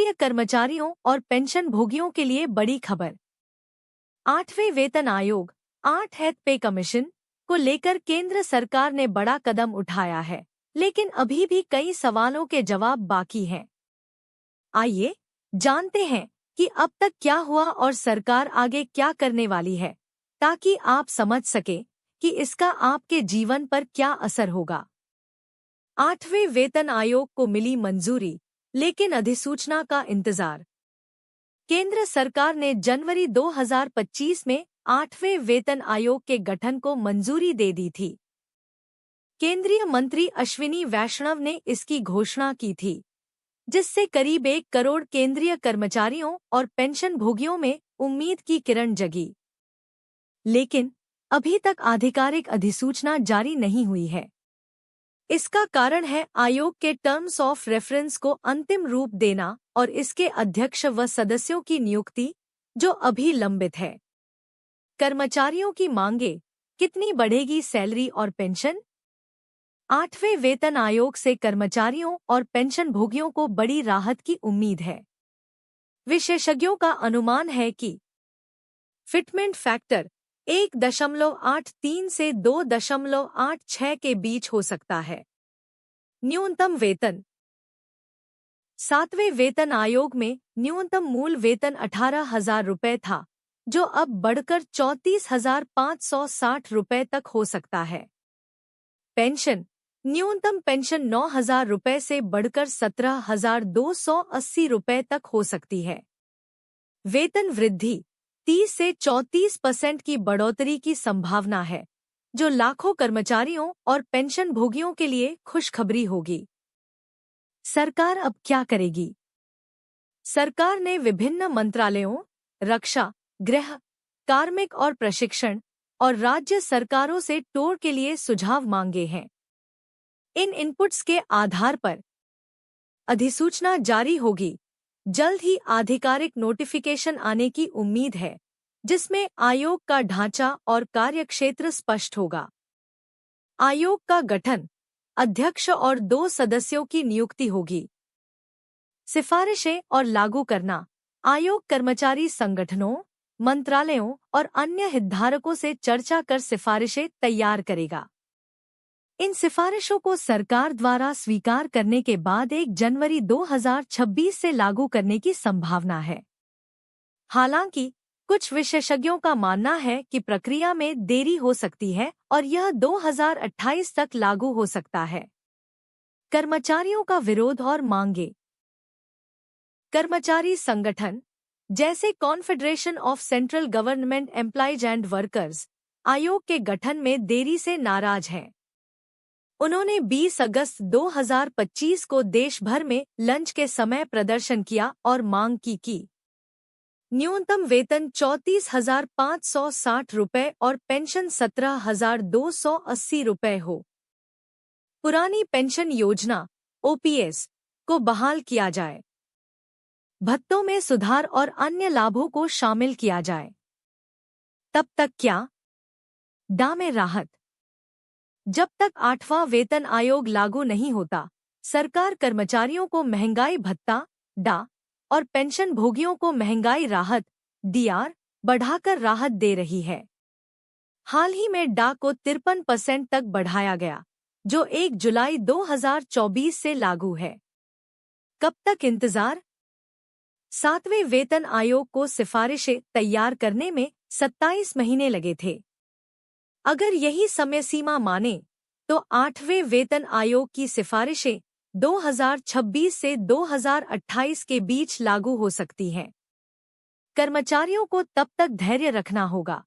केंद्रीय कर्मचारियों और पेंशन भोगियों के लिए बड़ी खबर। 8वें वेतन आयोग 8th पे कमीशन को लेकर केंद्र सरकार ने बड़ा कदम उठाया है, लेकिन अभी भी कई सवालों के जवाब बाकी हैं। आइए जानते हैं कि अब तक क्या हुआ और सरकार आगे क्या करने वाली है, ताकि आप समझ सके कि इसका आपके जीवन पर क्या असर होगा। 8वें वेतन आयोग को मिली मंजूरी, लेकिन अधिसूचना का इंतजार। केंद्र सरकार ने जनवरी 2025 में 8वें वेतन आयोग के गठन को मंजूरी दे दी थी। केंद्रीय मंत्री अश्विनी वैष्णव ने इसकी घोषणा की थी, जिससे करीब 1 करोड़ केंद्रीय कर्मचारियों और पेंशन भोगियों में उम्मीद की किरण जगी। लेकिन अभी तक आधिकारिक अधिसूचना जारी नहीं हुई है। इसका कारण है आयोग के टर्म्स ऑफ रेफरेंस को अंतिम रूप देना और इसके अध्यक्ष व सदस्यों की नियुक्ति, जो अभी लंबित है। कर्मचारियों की मांगे, कितनी बढ़ेगी सैलरी और पेंशन? 8वें वेतन आयोग से कर्मचारियों और पेंशन भोगियों को बड़ी राहत की उम्मीद है। विशेषज्ञों का अनुमान है कि फिटमेंट फैक्टर 1.83 से 2.86 के बीच हो सकता है। न्यूनतम वेतन। 7वें वेतन आयोग में न्यूनतम मूल वेतन 18,000 रुपये था, जो अब बढ़कर 34,560 रुपये तक हो सकता है। पेंशन। न्यूनतम पेंशन 9,000 रुपये से बढ़कर 17,280 रुपये तक हो सकती है। वेतन वृद्धि 30 से 34% की बढ़ोतरी की संभावना है, जो लाखों कर्मचारियों और पेंशन भोगियों के लिए खुशखबरी होगी। सरकार अब क्या करेगी? सरकार ने विभिन्न मंत्रालयों, रक्षा, गृह, कार्मिक और प्रशिक्षण और राज्य सरकारों से टोर के लिए सुझाव मांगे हैं। इन इनपुट्स के आधार पर अधिसूचना जारी होगी। जल्द ही आधिकारिक नोटिफिकेशन आने की उम्मीद है, जिसमें आयोग का ढांचा और कार्यक्षेत्र स्पष्ट होगा। आयोग का गठन, अध्यक्ष और 2 सदस्यों की नियुक्ति होगी। सिफारिशें और लागू करना। आयोग कर्मचारी संगठनों, मंत्रालयों और अन्य हितधारकों से चर्चा कर सिफारिशें तैयार करेगा। इन सिफारिशों को सरकार द्वारा स्वीकार करने के बाद 1 जनवरी 2026 से लागू करने की संभावना है। हालांकि कुछ विशेषज्ञों का मानना है कि प्रक्रिया में देरी हो सकती है और यह 2028 तक लागू हो सकता है। कर्मचारियों का विरोध और मांगे। कर्मचारी संगठन जैसे confederation of central government employees and workers आयोग के गठन में देरी से नाराज हैं। उन्होंने 20 अगस्त 2025 को देश भर में लंच के समय प्रदर्शन किया और मांग की कि न्यूनतम वेतन 34,560 रुपये और पेंशन 17,280 रुपये हो। पुरानी पेंशन योजना OPS को बहाल किया जाए। भत्तों में सुधार और अन्य लाभों को शामिल किया जाए। तब तक क्या? डा में राहत। जब तक 8वां वेतन आयोग लागू नहीं होता, सरकार कर्मचारियों को महंगाई भत्ता डा और पेंशन भोगियों को महंगाई राहत DR बढ़ाकर राहत दे रही है। हाल ही में डा को 53% तक बढ़ाया गया, जो 1 जुलाई 2024 से लागू है। कब तक इंतजार? 7वें वेतन आयोग को सिफारिशें तैयार करने में 27 महीने लगे थे। अगर यही समय सीमा माने तो 8वें वेतन आयोग की सिफारिशें 2026 से 2028 के बीच लागू हो सकती हैं। कर्मचारियों को तब तक धैर्य रखना होगा।